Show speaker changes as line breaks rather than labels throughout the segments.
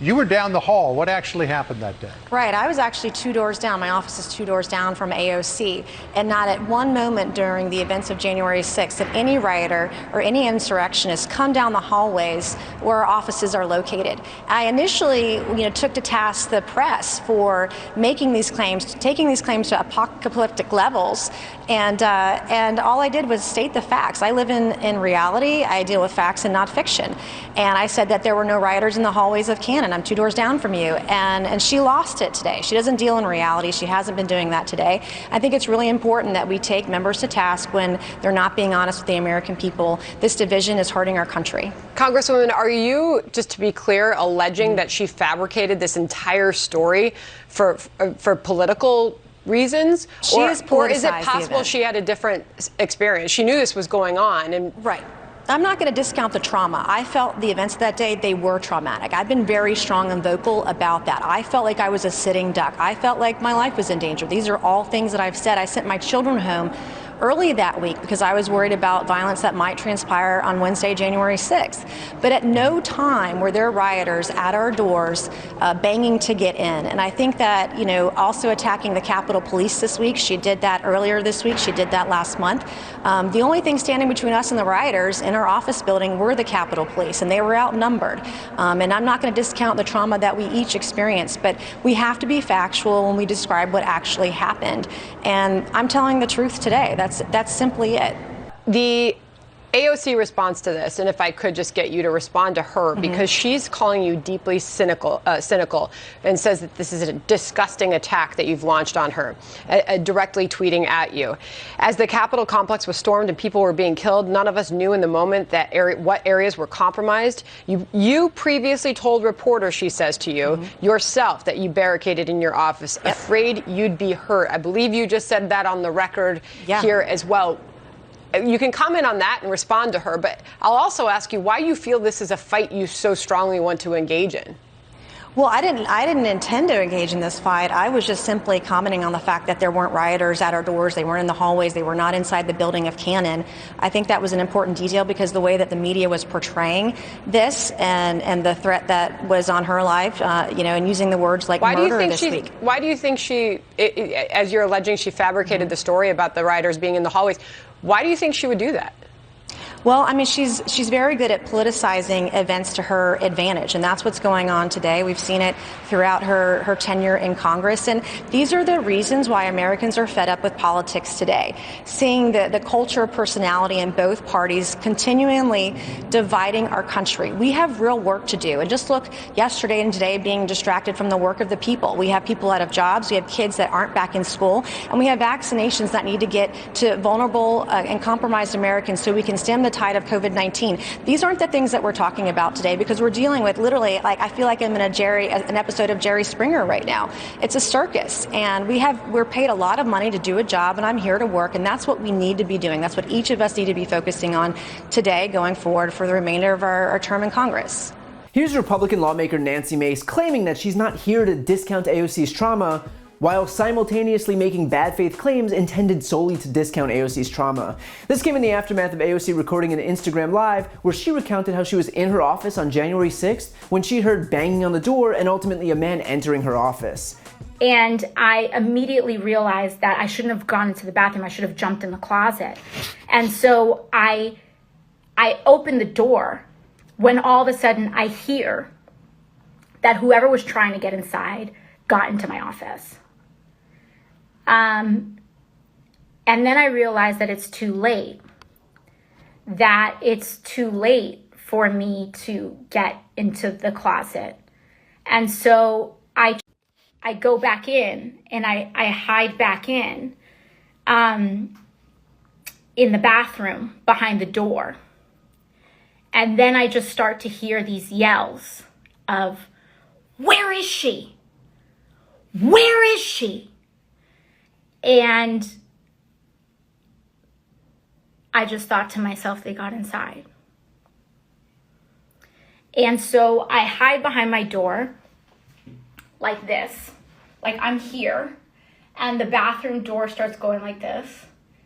You were down the hall. What actually happened that day?
Right. I was actually 2 doors down. My office is 2 doors down from AOC. And not at one moment during the events of January 6th did any rioter or any insurrectionist come down the hallways where our offices are located. I initially, took to task the press for making these claims, taking these claims to apocalyptic levels. And all I did was state the facts. I live in reality. I deal with facts and not fiction. And I said that there were no rioters in the hallways of Cannon. I'm 2 doors down from you. And she lost it today. She doesn't deal in reality. She hasn't been doing that today. I think it's really important that we take members to task when they're not being honest with the American people. This division is hurting our country.
Congresswoman, are you, just to be clear, alleging that she fabricated this entire story for political reasons? Or is it possible she had a different experience? She knew this was going on. And
right. I'm not going to discount the trauma. I felt the events that day, they were traumatic. I've been very strong and vocal about that. I felt like I was a sitting duck. I felt like my life was in danger. These are all things that I've said. I sent my children home early that week because I was worried about violence that might transpire on Wednesday, January 6th. But at no time were there rioters at our doors banging to get in. And I think that, also attacking the Capitol Police this week, she did that earlier this week, she did that last month. The only thing standing between us and the rioters in our office building were the Capitol Police, and they were outnumbered. And I'm not going to discount the trauma that we each experienced, but we have to be factual when we describe what actually happened. And I'm telling the truth today. That's simply it.
The AOC response to this, and if I could just get you to respond to her, because she's calling you deeply cynical, and says that this is a disgusting attack that you've launched on her, directly tweeting at you. As the Capitol complex was stormed and people were being killed, none of us knew in the moment that what areas were compromised. You previously told reporters, she says to you, yourself, that you barricaded in your office, afraid you'd be hurt. I believe you just said that on the record here as well. You can comment on that and respond to her, but I'll also ask you why you feel this is a fight you so strongly want to engage in.
Well, I didn't intend to engage in this fight. I was just simply commenting on the fact that there weren't rioters at our doors. They weren't in the hallways. They were not inside the building of Cannon. I think that was an important detail because the way that the media was portraying this and the threat that was on her life, and using the words like murder this week.
Why do you think she, as you're alleging, she fabricated the story about the rioters being in the hallways? Why do you think she would do that?
Well, I mean, she's very good at politicizing events to her advantage, and that's what's going on today. We've seen it throughout her tenure in Congress, and these are the reasons why Americans are fed up with politics today. Seeing the culture of personality in both parties continually dividing our country. We have real work to do, and just look yesterday and today being distracted from the work of the people. We have people out of jobs, we have kids that aren't back in school, and we have vaccinations that need to get to vulnerable and compromised Americans so we can stem the tide of COVID-19. These aren't the things that we're talking about today because we're dealing with literally, I feel like I'm in an episode of Jerry Springer right now. It's a circus, and we're paid a lot of money to do a job, and I'm here to work, and that's what we need to be doing. That's what each of us need to be focusing on today going forward for the remainder of our term in Congress.
Here's Republican lawmaker Nancy Mace claiming that she's not here to discount AOC's trauma, while simultaneously making bad faith claims intended solely to discount AOC's trauma. This came in the aftermath of AOC recording an Instagram Live where she recounted how she was in her office on January 6th when she heard banging on the door and ultimately a man entering her office.
And I immediately realized that I shouldn't have gone into the bathroom. I should have jumped in the closet. And so I opened the door when all of a sudden I hear that whoever was trying to get inside got into my office. And then I realized that it's too late, for me to get into the closet. And so I go back in and I hide back in the bathroom behind the door. And then I just start to hear these yells of, "Where is she? Where is she?" And I just thought to myself, they got inside. And so I hide behind my door like this, like I'm here, and the bathroom door starts going like this,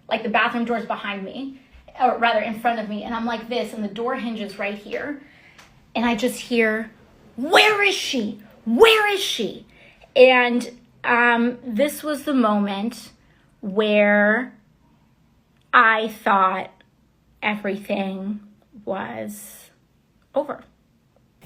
like the bathroom door is behind me, or rather in front of me, and I'm like this, and the door hinges right here, and I just hear, where is she? Where is she? And this was the moment where I thought everything was over.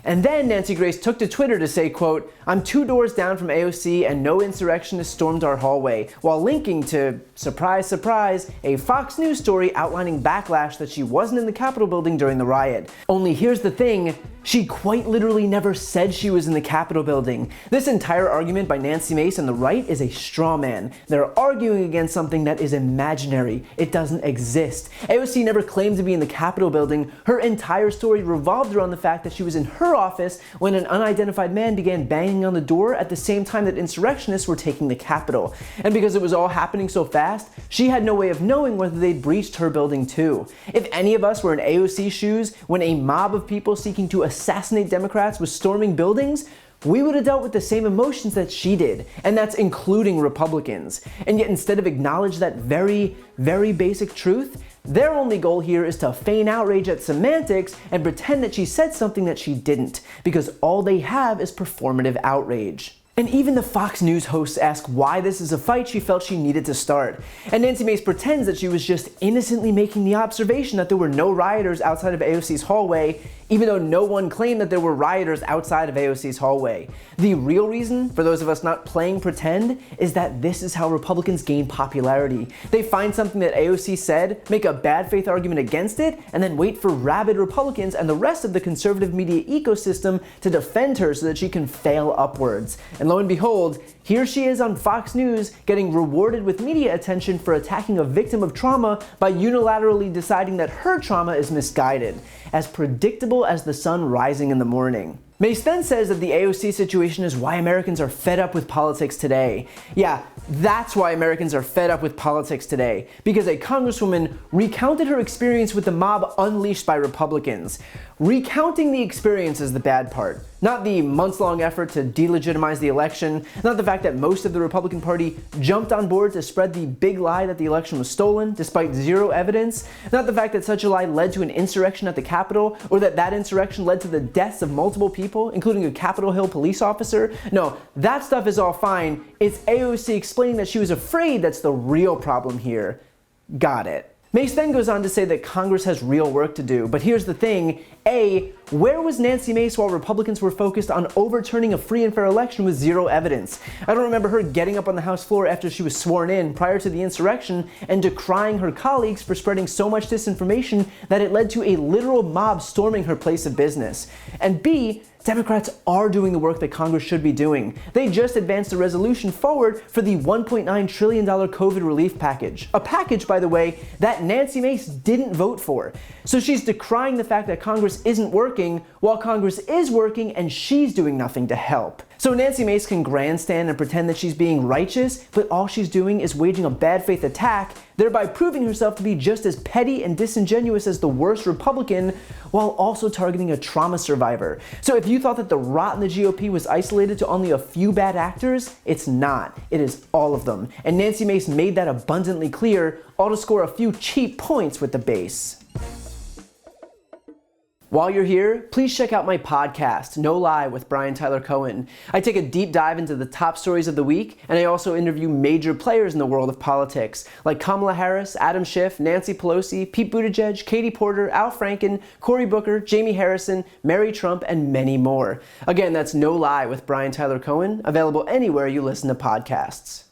And then Nancy Grace took to Twitter to say, quote, "I'm 2 doors down from AOC and no insurrectionists stormed our hallway," while linking to, surprise, surprise, a Fox News story outlining backlash that she wasn't in the Capitol building during the riot. Only here's the thing, she quite literally never said she was in the Capitol building. This entire argument by Nancy Mace and the right is a straw man. They're arguing against something that is imaginary. It doesn't exist. AOC never claimed to be in the Capitol building. Her entire story revolved around the fact that she was in her office when an unidentified man began banging on the door at the same time that insurrectionists were taking the Capitol. And because it was all happening so fast, she had no way of knowing whether they'd breached her building too. If any of us were in AOC shoes when a mob of people seeking to assassinate Democrats was storming buildings, we would have dealt with the same emotions that she did, and that's including Republicans. And yet instead of acknowledge that very, very basic truth, their only goal here is to feign outrage at semantics and pretend that she said something that she didn't, because all they have is performative outrage. And even the Fox News hosts ask why this is a fight she felt she needed to start. And Nancy Mace pretends that she was just innocently making the observation that there were no rioters outside of AOC's hallway, even though no one claimed that there were rioters outside of AOC's hallway. The real reason, for those of us not playing pretend, is that this is how Republicans gain popularity. They find something that AOC said, make a bad faith argument against it, and then wait for rabid Republicans and the rest of the conservative media ecosystem to defend her so that she can fail upwards. And lo and behold, here she is on Fox News getting rewarded with media attention for attacking a victim of trauma by unilaterally deciding that her trauma is misguided, as predictable as the sun rising in the morning. Mace then says that the AOC situation is why Americans are fed up with politics today. Yeah, that's why Americans are fed up with politics today, because a congresswoman recounted her experience with the mob unleashed by Republicans. Recounting the experience is the bad part, not the months-long effort to delegitimize the election, not the fact that most of the Republican Party jumped on board to spread the big lie that the election was stolen, despite zero evidence, not the fact that such a lie led to an insurrection at the Capitol, or that that insurrection led to the deaths of multiple people, including a Capitol Hill police officer. No, that stuff is all fine. It's AOC explaining that she was afraid that's the real problem here. Got it. Mace then goes on to say that Congress has real work to do, but here's the thing. A, where was Nancy Mace while Republicans were focused on overturning a free and fair election with zero evidence? I don't remember her getting up on the House floor after she was sworn in prior to the insurrection and decrying her colleagues for spreading so much disinformation that it led to a literal mob storming her place of business. And B, Democrats are doing the work that Congress should be doing. They just advanced a resolution forward for the $1.9 trillion COVID relief package. A package, by the way, that Nancy Mace didn't vote for. So she's decrying the fact that Congress isn't working while Congress is working and she's doing nothing to help. So Nancy Mace can grandstand and pretend that she's being righteous, but all she's doing is waging a bad faith attack, thereby proving herself to be just as petty and disingenuous as the worst Republican, while also targeting a trauma survivor. So if you thought that the rot in the GOP was isolated to only a few bad actors, it's not. It is all of them. And Nancy Mace made that abundantly clear, all to score a few cheap points with the base. While you're here, please check out my podcast, No Lie with Brian Tyler Cohen. I take a deep dive into the top stories of the week, and I also interview major players in the world of politics, like Kamala Harris, Adam Schiff, Nancy Pelosi, Pete Buttigieg, Katie Porter, Al Franken, Cory Booker, Jamie Harrison, Mary Trump, and many more. Again, that's No Lie with Brian Tyler Cohen, available anywhere you listen to podcasts.